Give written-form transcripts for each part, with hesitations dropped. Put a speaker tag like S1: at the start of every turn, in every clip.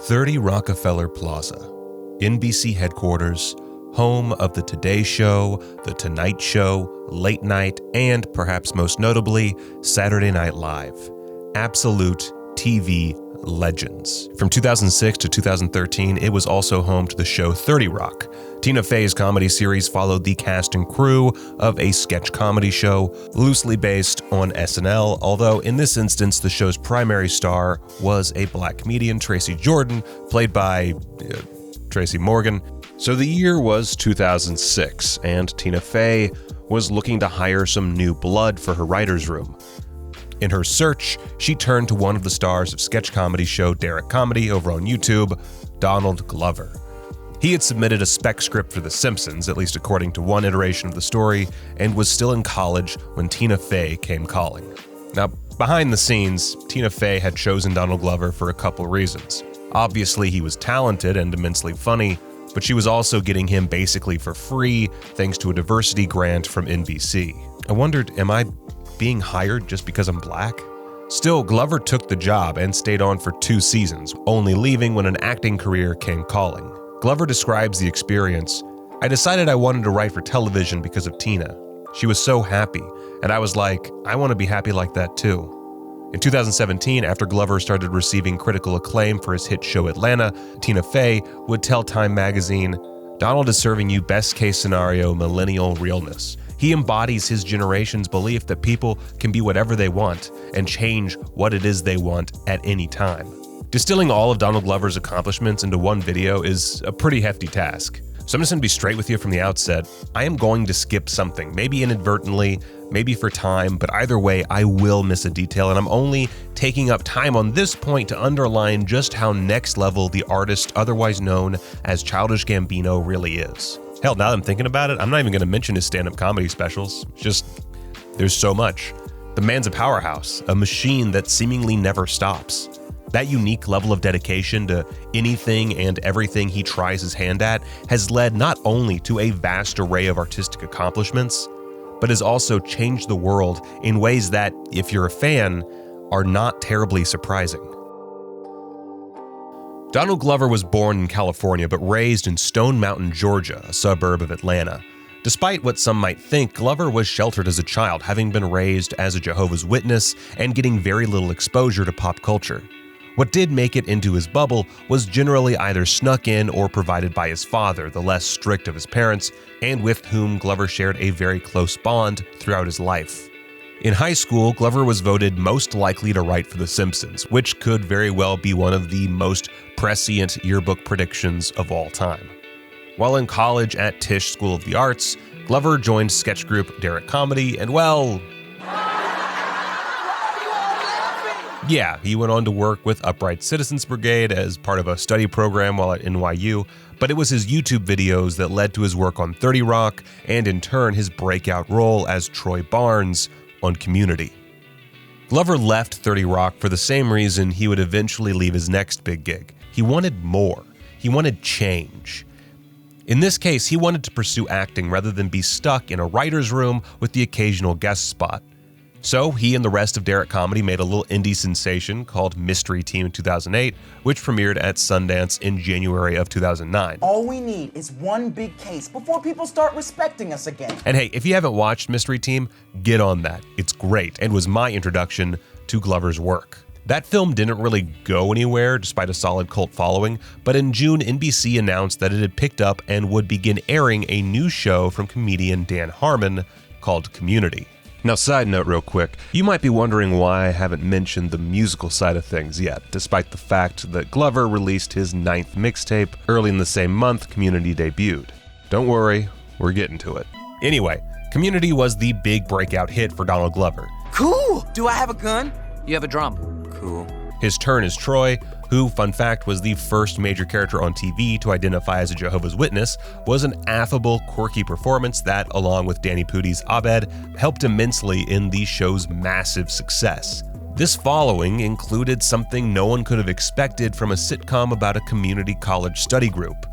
S1: 30 Rockefeller Plaza, NBC headquarters, home of The Today Show, The Tonight Show, Late Night, and perhaps most notably, Saturday Night Live. Absolute TV legends. From 2006 to 2013, it was also home to the show 30 Rock. Tina Fey's comedy series followed the cast and crew of a sketch comedy show loosely based on SNL, although in this instance, the show's primary star was a black comedian, Tracy Jordan, played by Tracy Morgan. So the year was 2006, and Tina Fey was looking to hire some new blood for her writer's room. In her search, she turned to one of the stars of sketch comedy show Derrick Comedy over on YouTube, Donald Glover. He had submitted a spec script for The Simpsons, at least according to one iteration of the story, and was still in college when Tina Fey came calling. Now, behind the scenes, Tina Fey had chosen Donald Glover for a couple reasons. Obviously, he was talented and immensely funny, but she was also getting him basically for free thanks to a diversity grant from NBC. I wondered, am I being hired just because I'm black? Still, Glover took the job and stayed on for 2 seasons, only leaving when an acting career came calling. Glover describes the experience. I decided I wanted to write for television because of Tina. She was so happy, and I was like, I want to be happy like that too. In 2017, after Glover started receiving critical acclaim for his hit show Atlanta, Tina Fey would tell Time magazine, "Donald is serving you best case scenario millennial realness. He embodies his generation's belief that people can be whatever they want and change what it is they want at any time." Distilling all of Donald Glover's accomplishments into one video is a pretty hefty task. So I'm just going to be straight with you from the outset. I am going to skip something, maybe inadvertently, maybe for time, but either way, I will miss a detail, and I'm only taking up time on this point to underline just how next level the artist otherwise known as Childish Gambino really is. Hell, now that I'm thinking about it, I'm not even going to mention his stand-up comedy specials. Just, there's so much. The man's a powerhouse, a machine that seemingly never stops. That unique level of dedication to anything and everything he tries his hand at has led not only to a vast array of artistic accomplishments, but has also changed the world in ways that, if you're a fan, are not terribly surprising. Donald Glover was born in California but raised in Stone Mountain, Georgia, a suburb of Atlanta. Despite what some might think, Glover was sheltered as a child, having been raised as a Jehovah's Witness and getting very little exposure to pop culture. What did make it into his bubble was generally either snuck in or provided by his father, the less strict of his parents, and with whom Glover shared a very close bond throughout his life. In high school, Glover was voted most likely to write for The Simpsons, which could very well be one of the most prescient yearbook predictions of all time. While in college at Tisch School of the Arts, Glover joined sketch group Derrick Comedy, and well, yeah, he went on to work with Upright Citizens Brigade as part of a study program while at NYU, but it was his YouTube videos that led to his work on 30 Rock and in turn his breakout role as Troy Barnes on Community. Glover left 30 Rock for the same reason he would eventually leave his next big gig. He wanted more. He wanted change. In this case, he wanted to pursue acting rather than be stuck in a writer's room with the occasional guest spot. So he and the rest of Derrick Comedy made a little indie sensation called Mystery Team in 2008, which premiered at Sundance in January of 2009.
S2: All we need is one big case before people start respecting us again.
S1: And hey, if you haven't watched Mystery Team, get on that. It's great and was my introduction to Glover's work. That film didn't really go anywhere despite a solid cult following, but in June, NBC announced that it had picked up and would begin airing a new show from comedian Dan Harmon called Community. Now, side note real quick, you might be wondering why I haven't mentioned the musical side of things yet, despite the fact that Glover released his 9th mixtape early in the same month Community debuted. Don't worry, we're getting to it. Anyway, Community was the big breakout hit for Donald Glover.
S2: Cool! Do I have a gun?
S3: You have a drum.
S2: Cool.
S1: His turn as Troy, who, fun fact, was the first major character on TV to identify as a Jehovah's Witness, was an affable, quirky performance that, along with Danny Pudi's Abed, helped immensely in the show's massive success. This following included something no one could have expected from a sitcom about a community college study group.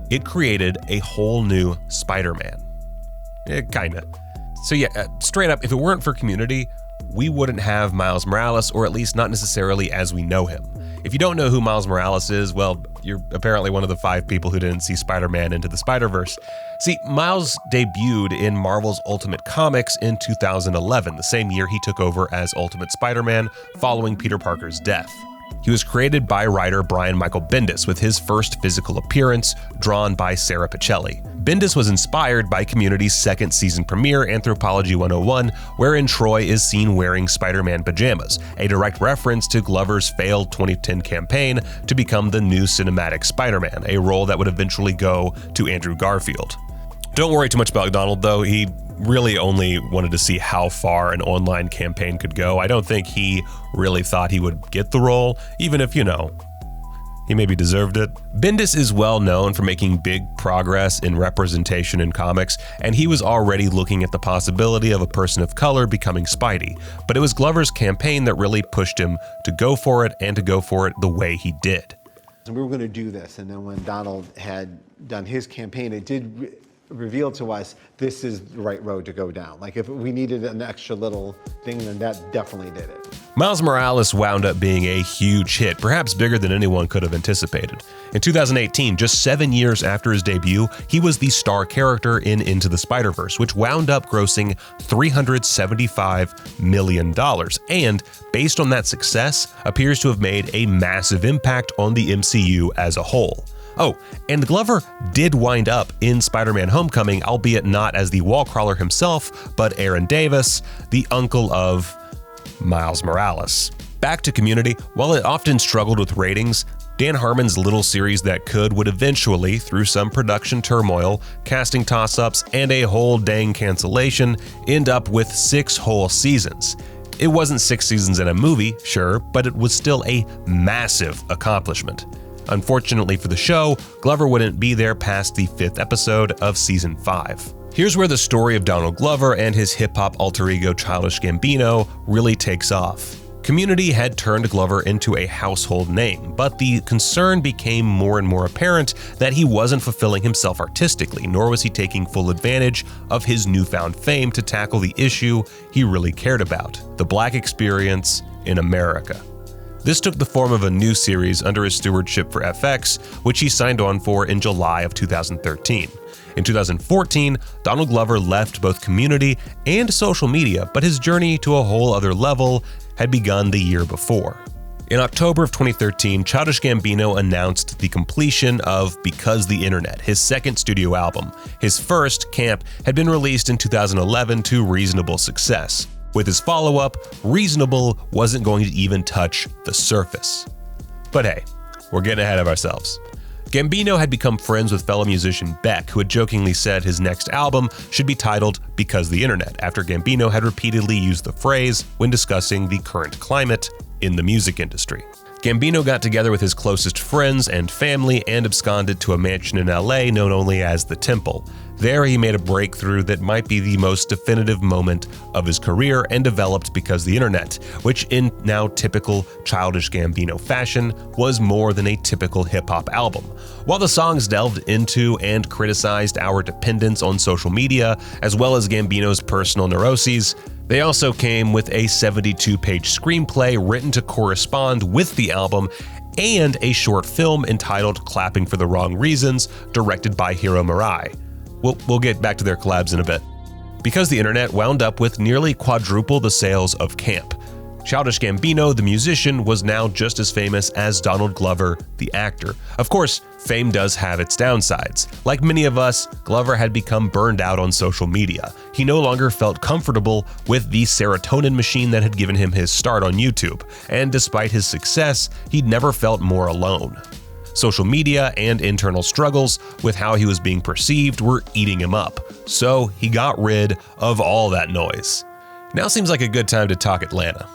S1: It created a whole new Spider-Man. Kinda. So yeah, straight up, if it weren't for Community, we wouldn't have Miles Morales, or at least not necessarily as we know him. If you don't know who Miles Morales is, well, you're apparently one of the 5 people who didn't see Spider-Man Into the Spider-Verse. See, Miles debuted in Marvel's Ultimate Comics in 2011, the same year he took over as Ultimate Spider-Man following Peter Parker's death. He was created by writer Brian Michael Bendis, with his first physical appearance drawn by Sarah Pichelli. Bendis was inspired by Community's second season premiere, Anthropology 101, wherein Troy is seen wearing Spider-Man pajamas, a direct reference to Glover's failed 2010 campaign to become the new cinematic Spider-Man, a role that would eventually go to Andrew Garfield. Don't worry too much about Donald, though. He really only wanted to see how far an online campaign could go. I don't think he really thought he would get the role, even if, he maybe deserved it. Bendis is well known for making big progress in representation in comics, and he was already looking at the possibility of a person of color becoming Spidey. But it was Glover's campaign that really pushed him to go for it, and to go for it the way he did.
S3: We were going to do this, and then when Donald had done his campaign, it did reveal to us this is the right road to go down. Like, if we needed an extra little thing, then that definitely did it.
S1: Miles Morales wound up being a huge hit, perhaps bigger than anyone could have anticipated. In 2018, just 7 years after his debut, he was the star character in Into the Spider-Verse, which wound up grossing $375 million, and, based on that success, appears to have made a massive impact on the MCU as a whole. Oh, and Glover did wind up in Spider-Man Homecoming, albeit not as the wall-crawler himself, but Aaron Davis, the uncle of Miles Morales. Back to Community, while it often struggled with ratings, Dan Harmon's little series that could would eventually, through some production turmoil, casting toss-ups, and a whole dang cancellation, end up with 6 whole seasons. It wasn't 6 seasons in a movie, sure, but it was still a massive accomplishment. Unfortunately for the show, Glover wouldn't be there past the 5th episode of Season 5. Here's where the story of Donald Glover and his hip-hop alter ego Childish Gambino really takes off. Community had turned Glover into a household name, but the concern became more and more apparent that he wasn't fulfilling himself artistically, nor was he taking full advantage of his newfound fame to tackle the issue he really cared about: the Black experience in America. This took the form of a new series under his stewardship for FX, which he signed on for in July of 2013. In 2014, Donald Glover left both Community and social media, but his journey to a whole other level had begun the year before. In October of 2013, Childish Gambino announced the completion of Because the Internet, his second studio album. His first, Camp, had been released in 2011 to reasonable success. With his follow-up, Reasonable wasn't going to even touch the surface. But hey, we're getting ahead of ourselves. Gambino had become friends with fellow musician Beck, who had jokingly said his next album should be titled Because the Internet, after Gambino had repeatedly used the phrase when discussing the current climate in the music industry. Gambino got together with his closest friends and family and absconded to a mansion in LA known only as The Temple. There he made a breakthrough that might be the most definitive moment of his career and developed Because the Internet, which in now typical Childish Gambino fashion was more than a typical hip-hop album. While the songs delved into and criticized our dependence on social media, as well as Gambino's personal neuroses, they also came with a 72-page screenplay written to correspond with the album and a short film entitled Clapping for the Wrong Reasons, directed by Hiro Murai. We'll get back to their collabs in a bit. Because the Internet wound up with nearly quadruple the sales of Camp. Childish Gambino, the musician, was now just as famous as Donald Glover, the actor. Of course, fame does have its downsides. Like many of us, Glover had become burned out on social media. He no longer felt comfortable with the serotonin machine that had given him his start on YouTube, and despite his success, he'd never felt more alone. Social media and internal struggles with how he was being perceived were eating him up, so he got rid of all that noise. Now seems like a good time to talk Atlanta.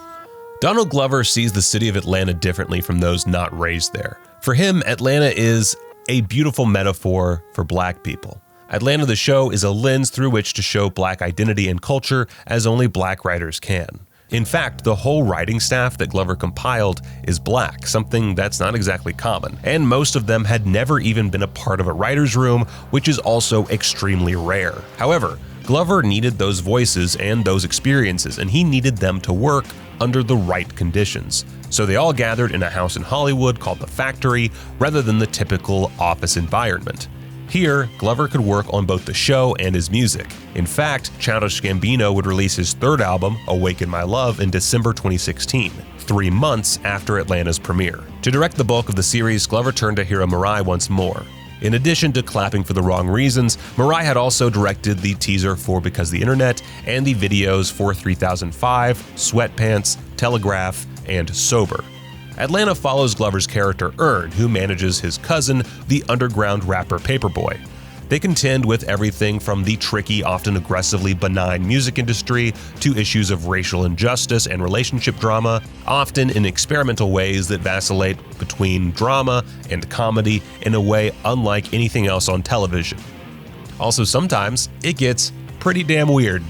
S1: Donald Glover sees the city of Atlanta differently from those not raised there. For him, Atlanta is a beautiful metaphor for Black people. Atlanta the show is a lens through which to show Black identity and culture as only Black writers can. In fact, the whole writing staff that Glover compiled is Black, something that's not exactly common, and most of them had never even been a part of a writer's room, which is also extremely rare. However, Glover needed those voices and those experiences, and he needed them to work under the right conditions. So they all gathered in a house in Hollywood called The Factory rather than the typical office environment. Here, Glover could work on both the show and his music. In fact, Childish Gambino would release his third album, Awaken My Love, in December 2016, 3 months after Atlanta's premiere. To direct the bulk of the series, Glover turned to Hiro Murai once more. In addition to clapping for the wrong reasons, Murai had also directed the teaser for Because the Internet and the videos for 3005, Sweatpants, Telegraph, and Sober. Atlanta follows Glover's character Earn, who manages his cousin, the underground rapper Paperboy. They contend with everything from the tricky, often aggressively benign music industry to issues of racial injustice and relationship drama, often in experimental ways that vacillate between drama and comedy in a way unlike anything else on television. Also, sometimes it gets pretty damn weird.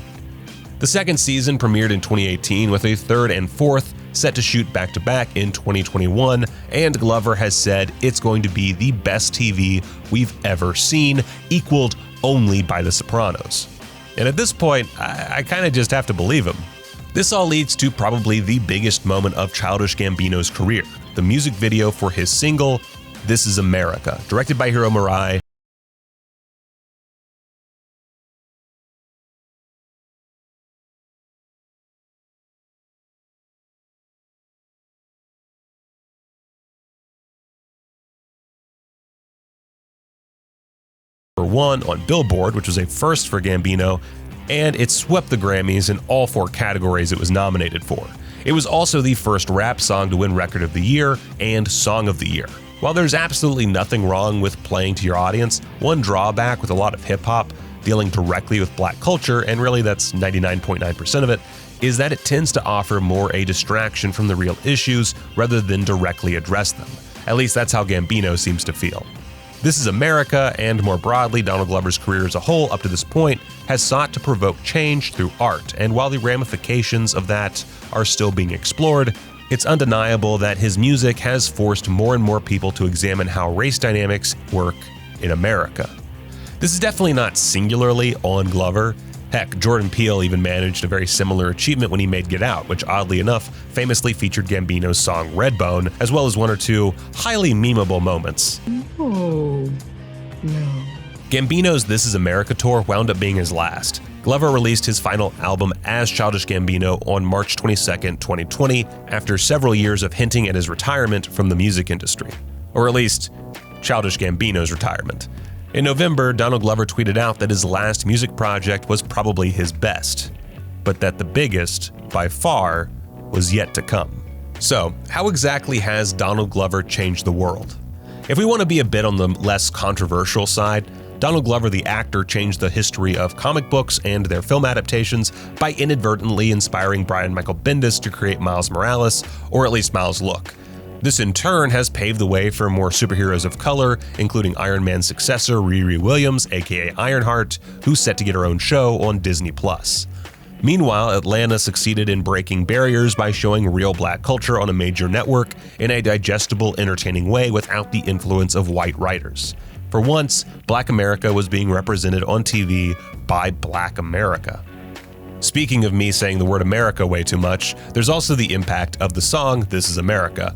S1: The second season premiered in 2018 with a third and fourth set to shoot back-to-back in 2021, and Glover has said it's going to be the best TV we've ever seen, equaled only by The Sopranos. And at this point, I kind of just have to believe him. This all leads to probably the biggest moment of Childish Gambino's career, the music video for his single, This Is America, directed by Hiro Murai. One on Billboard, which was a first for Gambino, and it swept the Grammys in all 4 categories it was nominated for. It was also the first rap song to win Record of the Year and Song of the Year. While there's absolutely nothing wrong with playing to your audience, one drawback with a lot of hip-hop dealing directly with black culture, and really that's 99.9% of it, is that it tends to offer more a distraction from the real issues rather than directly address them. At least that's how Gambino seems to feel. This Is America, and more broadly, Donald Glover's career as a whole up to this point, has sought to provoke change through art, and while the ramifications of that are still being explored, it's undeniable that his music has forced more and more people to examine how race dynamics work in America. This is definitely not singularly on Glover. Heck, Jordan Peele even managed a very similar achievement when he made Get Out, which oddly enough famously featured Gambino's song Redbone, as well as 1 or 2 highly memeable moments.
S4: Oh, no.
S1: Gambino's This Is America tour wound up being his last. Glover released his final album as Childish Gambino on March 22, 2020, after several years of hinting at his retirement from the music industry. Or at least, Childish Gambino's retirement. In November, Donald Glover tweeted out that his last music project was probably his best, but that the biggest, by far, was yet to come. So, how exactly has Donald Glover changed the world? If we want to be a bit on the less controversial side, Donald Glover the actor changed the history of comic books and their film adaptations by inadvertently inspiring Brian Michael Bendis to create Miles Morales, or at least Miles' look. This in turn has paved the way for more superheroes of color, including Iron Man's successor Riri Williams, aka Ironheart, who's set to get her own show on Disney+. Meanwhile, Atlanta succeeded in breaking barriers by showing real black culture on a major network in a digestible, entertaining way without the influence of white writers. For once, Black America was being represented on TV by Black America. Speaking of me saying the word America way too much, there's also the impact of the song This Is America.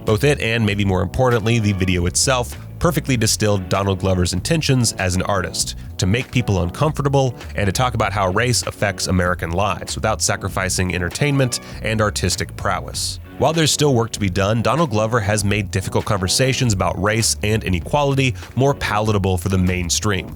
S1: Both it and, maybe more importantly, the video itself perfectly distilled Donald Glover's intentions as an artist, to make people uncomfortable and to talk about how race affects American lives without sacrificing entertainment and artistic prowess. While there's still work to be done, Donald Glover has made difficult conversations about race and inequality more palatable for the mainstream.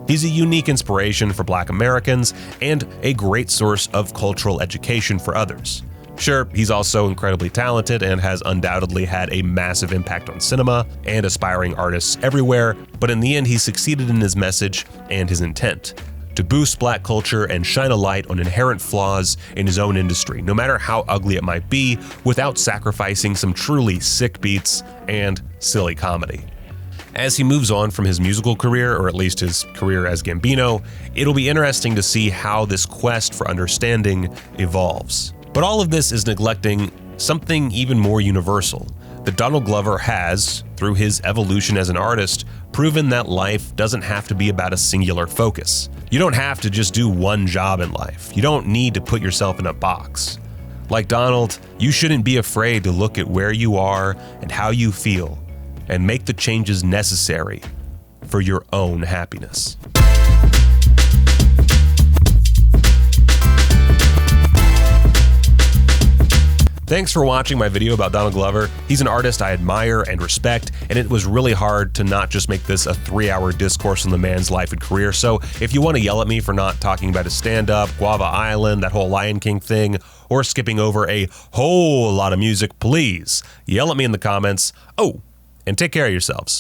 S1: He's a unique inspiration for Black Americans and a great source of cultural education for others. Sure, he's also incredibly talented and has undoubtedly had a massive impact on cinema and aspiring artists everywhere, but in the end he succeeded in his message and his intent: to boost black culture and shine a light on inherent flaws in his own industry, no matter how ugly it might be, without sacrificing some truly sick beats and silly comedy. As he moves on from his musical career, or at least his career as Gambino, it'll be interesting to see how this quest for understanding evolves. But all of this is neglecting something even more universal, that Donald Glover has, through his evolution as an artist, proven that life doesn't have to be about a singular focus. You don't have to just do one job in life. You don't need to put yourself in a box. Like Donald, you shouldn't be afraid to look at where you are and how you feel and make the changes necessary for your own happiness. Thanks for watching my video about Donald Glover. He's an artist I admire and respect, and it was really hard to not just make this a 3-hour discourse on the man's life and career. So if you want to yell at me for not talking about his stand-up, Guava Island, that whole Lion King thing, or skipping over a whole lot of music, please yell at me in the comments. Oh, and take care of yourselves.